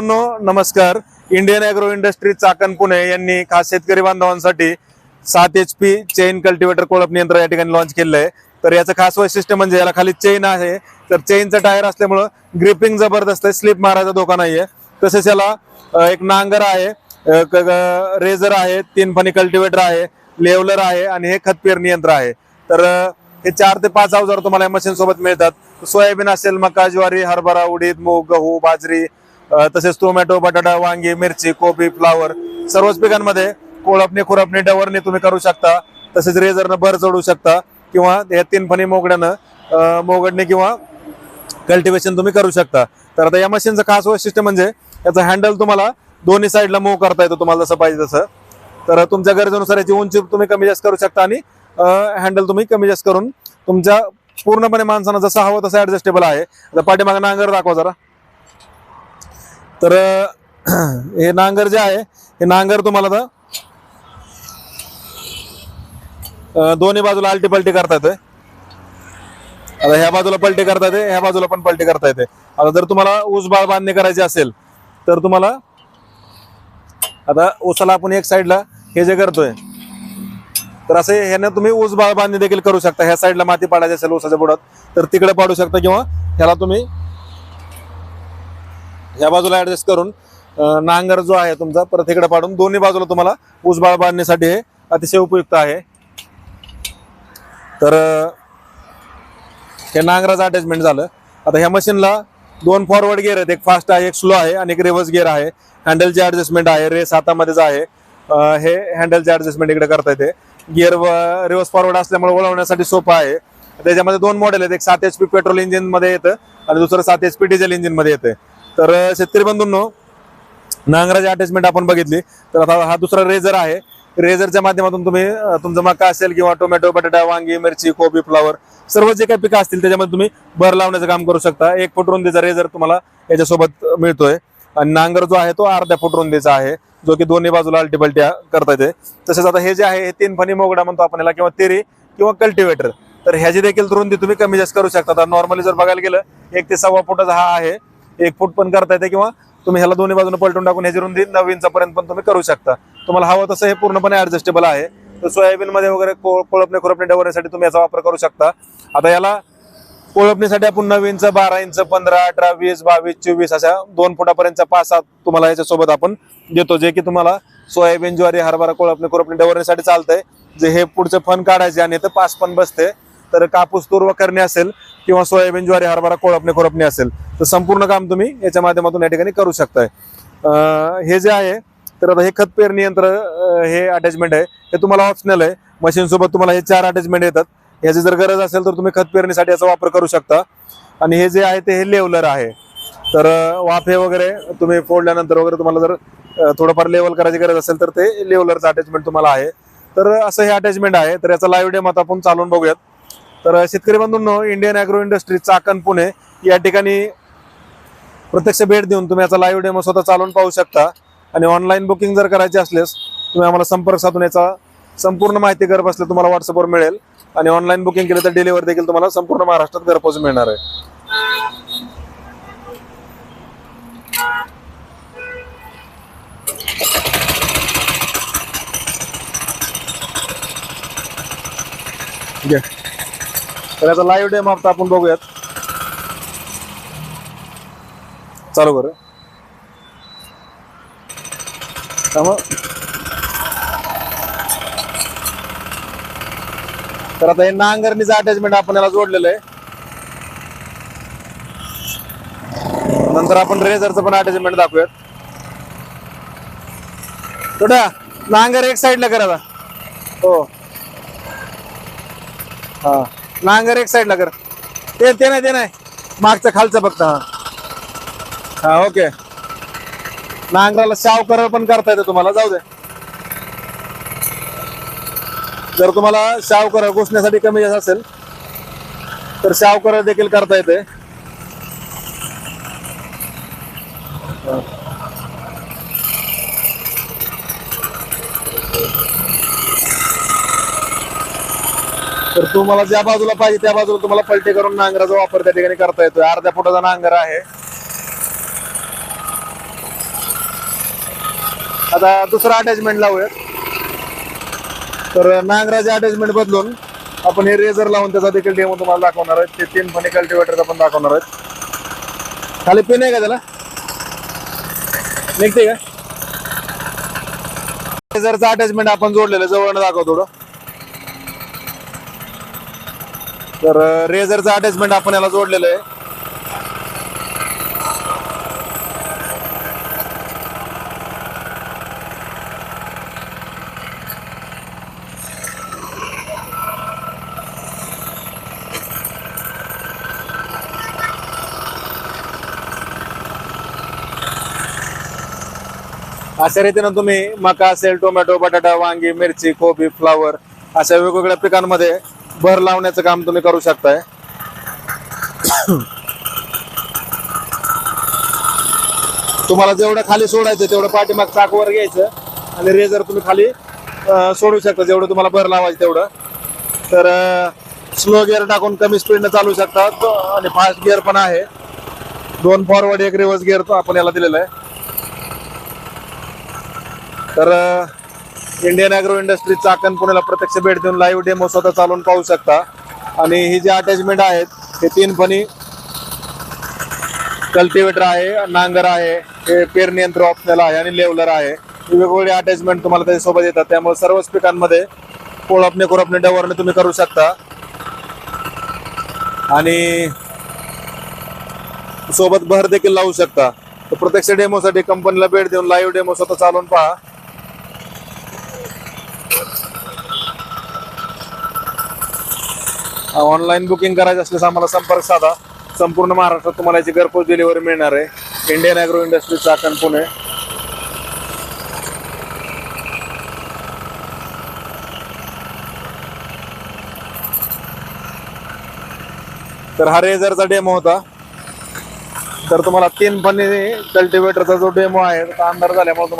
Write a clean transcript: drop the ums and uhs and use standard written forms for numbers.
नमस्कार. Indian agro industry Chakan Pune यांनी खास शेतकरी बांधवांसाठी 7 HP चेन कल्टिवेटर कोळप यंत्र या ठिकाणी लॉन्च केलं आहे. तर याचं खास वैशिष्ट्य म्हणजे याला खाली चेन आहे. तर चेनचं टायर असल्यामुळं ग्रिपिंग जबरदस्त आहे, स्लिप मारायचा धोका नाहीये. तसेच याला एक नांगर आहे, रेझर आहे, 3 फणी कल्टिवेटर आहे, लेवलर आहे आणि हे खत पेरणी यंत्र आहे. तर हे 4 ते 5 अवजार तुम्हाला या मशीन सोबत मिळतात. सोयाबीन असेल, मका, ज्वारी, हरभरा, उडीद, मूग, गहू, बाजरी, तसेच टोमॅटो, बटाटा, वांगी, मिरची, कोबी, फ्लावर सर्वच पिकांमध्ये कोळपणी, खुरपणी, डवरणी तुम्ही करू शकता. तसेच रेझरनं भर चढवू शकता किंवा या 3 फणी मोगड्यानं मोगडणे किंवा कल्टिवेशन तुम्ही करू शकता. तर आता या मशीनचं खास वैशिष्ट्य म्हणजे याचा हँडल तुम्हाला दोन्ही साईडला मूव्ह करता येतो, तुम्हाला जसं पाहिजे तसं. तर तुमच्या गरजेनुसार याची उंची तुम्ही कमी जास्त करू शकता आणि हँडल तुम्ही कमी जास्त करून तुमच्या पूर्णपणे माणसांना जसं हवं तसं ऍडजस्टेबल आहे. आता पाठीमागे नांगर दाखवा जरा. तर हे नांगर जे आहे, हे नांगर तुम्हाला दोन्ही बाजूला आलटी पलटी करता येते. आता ह्या बाजूला पलटी करता येते, ह्या बाजूला पण पलटी करता येते. आता जर तुम्हाला ऊस बाळ बांधणी करायची असेल तर तुम्हाला आता ऊसाला आपण एक साईडला हे जे करतोय, तर असे ह्यानं तुम्ही ऊस बाळ बांधणी देखील करू शकता. ह्या साईडला माती पाडायची असेल ऊसाच्या बुडात तर तिकडे पाडू शकता, किंवा ह्याला तुम्ही ह्या बाजूला ऍडजस्ट करून नांगर जो आहे तुमचा परत इकडे पाडून दोन्ही बाजूला तुम्हाला ऊस बाळ बांधण्यासाठी हे अतिशय उपयुक्त आहे. तर हे नांगराचं अटॅचमेंट झालं. आता ह्या मशीनला 2 फॉरवर्ड गिअर आहेत, एक फास्ट आहे, एक स्लो आहे आणि एक रिव्हर्स गिअर आहे. हँडलचे ऍडजस्टमेंट आहे, रेस हातामध्येच आहे. हे हँडलचे ऍडजस्टमेंट इकडे करता येते. गिअर रिव्हर्स फॉरवर्ड असल्यामुळे वळवण्यासाठी सोपं आहे. त्याच्यामध्ये 2 मॉडेल आहेत, एक 7 HP पेट्रोल इंजिन मध्ये येतं आणि दुसरं 7 HP डिझेल इंजिन मध्ये येते. तर शेतकरी बंधूंनो, नांगराची अटॅचमेंट आपण बघितली. तर आता हा दुसरा रेझर आहे. रेझरच्या माध्यमातून तुम्ही तुमचा मका असेल किंवा टोमॅटो, बटाटा, वांगी, मिरची, कोबी, फ्लावर सर्व जे काही पिकं असतील त्याच्यामध्ये तुम्ही भर लावण्याचं काम करू शकता. 1 फूट रुंदीचा रेझर तुम्हाला याच्यासोबत मिळतोय आणि नांगर जो आहे तो अर्ध्या फूट रुंदीचा आहे, जो की दोन्ही बाजूला अल्टीपल्ट्या करता येते. तसेच आता हे जे आहे हे 3 फणी मोगडा म्हणतो आपण याला, किंवा तेरी किंवा कल्टिवेटर. तर ह्याची देखील रुंदी तुम्ही कमी जास्त करू शकता. नॉर्मली जर बघायला गेलं 1 ते 1.25 फुटाचा हा आहे, 1 फूट पण करता येते, किंवा तुम्ही ह्याला दोन्ही बाजूने पलटून टाकून ह्याची रुंदी 9 इंचापर्यंत पण तुम्ही करू शकता. तुम्हाला हवं तसं हे पूर्णपणे ऍडजस्टेबल आहे. तर सोयाबीन मध्ये वगैरे कोळपणे खुरपणे डवरण्यासाठी तुम्ही याचा वापर करू शकता. आता याला कोळपणीसाठी आपण 9 इंच, 12 इंच, 15, 18, 20, 22, 24 अशा 2 फुटापर्यंतच्या 5-7 तुम्हाला याच्यासोबत आपण देतो, जे की तुम्हाला सोयाबीन, ज्वारी, हरभरा, कोळपणे खुरपणे डवरण्यासाठी चालतंय. जे हे पुढचे फण काढायचे आणि इथं 5 पण बसते. तर कापूस तूर करणे असेल किंवा सोयाबीन, ज्वारी, हरभरा, कोळपणे खुरपणे असेल तर संपूर्ण काम तुम्ही याच्या माध्यमातून या ठिकाणी करू शकताय. हे जे आहे तर आता हे खत पेरणी यंत्र हे अटॅचमेंट आहे, हे तुम्हाला ऑप्शनल आहे. मशीन सोबत तुम्हाला हे 4 अटॅचमेंट येतात. याची जर गरज असेल तर तुम्ही खत पेरणीसाठी याचा वापर करू शकता. आणि हे जे आहे ते हे लेवलर आहे. तर वाफे वगैरे तुम्ही फोडल्यानंतर वगैरे तुम्हाला जर थोडंफार लेवल करायची गरज असेल तर ते लेवलरचं अटॅचमेंट तुम्हाला आहे. तर असं हे अटॅचमेंट आहे. तर याचा लाईव्ह डेमो आता आपण चालवून बघूयात. तर शेतकरी बंधूंनो, Indian agro industry Chakan Pune या ठिकाणी प्रत्यक्ष भेट देऊन तुम्ही याचा लाईव्ह डेमो स्वतः चालवून पाहू शकता. आणि ऑनलाईन बुकिंग जर करायची असल्यास तुम्ही आम्हाला संपर्क साधून याचा संपूर्ण माहिती घर बसल्या तुम्हाला व्हॉट्सअपवर मिळेल. आणि ऑनलाईन बुकिंग केलं तर डिलिव्हरी देखील तुम्हाला संपूर्ण महाराष्ट्रात घरपोच मिळणार आहे. तर याचा लाईव्ह डेमो आता आपण बघूयात. चालू कर. तर आता हे नांगरणीचं अटॅचमेंट आपण याला जोडलेलं आहे. नंतर आपण रेझरचं पण अटॅचमेंट दाखवूयात. थोडा नांगर एक साईडला करा. हो, हा, नांगर एक साईडला कर. ते नाही मागचं खालचं फक्त. हा, ओके. नांगराला शाव करळ पण करता येतं तुम्हाला, जाऊ दे. जर तुम्हाला शाव करळ घुसण्यासाठी कमी जास्त असेल तर शाव करळ देखील करता येते. तर तुम्हाला ज्या बाजूला पाहिजे त्या बाजूला तुम्हाला पलटी करून नांगराचा वापर त्या ठिकाणी करता येतोय. अर्ध्या फुटाचा नांगर आहे. आता दुसरा अटॅचमेंट लावूयात. तर नांगराचे अटॅचमेंट बदलून आपण हे रेझर लावून त्याचा देखील डेमो तुम्हाला दाखवणार आहे. ते 3 फणी कल्टिवेटरचा पण दाखवणार आहेत. खाली पिन आहे का त्याला, निघते का? रेझरचा अटॅचमेंट आपण जोडलेलं जवळ दाखव थोडं. तर रेझरचा अटॅचमेंट आपण याला जोडलेलं आहे. अशा रीतीनं तुम्ही मका असेल, टोमॅटो, बटाटा, वांगी, मिरची, कोबी, फ्लावर अशा वेगवेगळ्या पिकांमध्ये भर लावण्याचं काम तुम्ही करू शकताय. तुम्हाला जेवढं खाली सोडायचं तेवढं पाठीमाग चाकवर घ्यायचं आणि रेझर तुम्ही खाली सोडू शकता जेवढं तुम्हाला भर लावायचं तेवढं. तर स्लो गिअर टाकून कमी स्पीडनं चालू शकता आणि फास्ट गिअर पण आहे. 2 फॉरवर्ड 1 रिव्हर्स गिअर आपण याला दिलेला आहे. तर इंडियन ॲग्रो इंडस्ट्री चाकण पुण्याला प्रत्यक्ष भेट देऊन लाईव्ह डेमो स्वतः चालवून पाहू शकता. आणि ही जी अटॅचमेंट आहेत हे 3 फणी कल्टिवेटर आहे, नांगर आहे, हे पेरणी यंत्र ऑप्शनल आहे आणि लेवलर आहे. वेगवेगळे अटॅचमेंट तुम्हाला त्याच्यासोबत येतात. त्यामुळे सर्वच पिकांमध्ये कोळपणे खुरपणे डवरणे तुम्ही करू शकता. आणि सोबत भर देखील लावू शकता. तर प्रत्यक्ष डेमोसाठी कंपनीला भेट देऊन लाईव्ह डेमो स्वतः चालवून पहा. ऑनलाईन बुकिंग करायचं असल्यास आम्हाला संपर्क साधा. संपूर्ण महाराष्ट्रात तुम्हाला याची घरपोच डिलिव्हरी मिळणार आहे. Indian agro industry Chakan Pune. तर हा रेझरचा डेमो होता. तर तुम्हाला 3 फणी कल्टिवेटरचा जो डेमो आहे त्याचा अंदाज झाल्यामुळे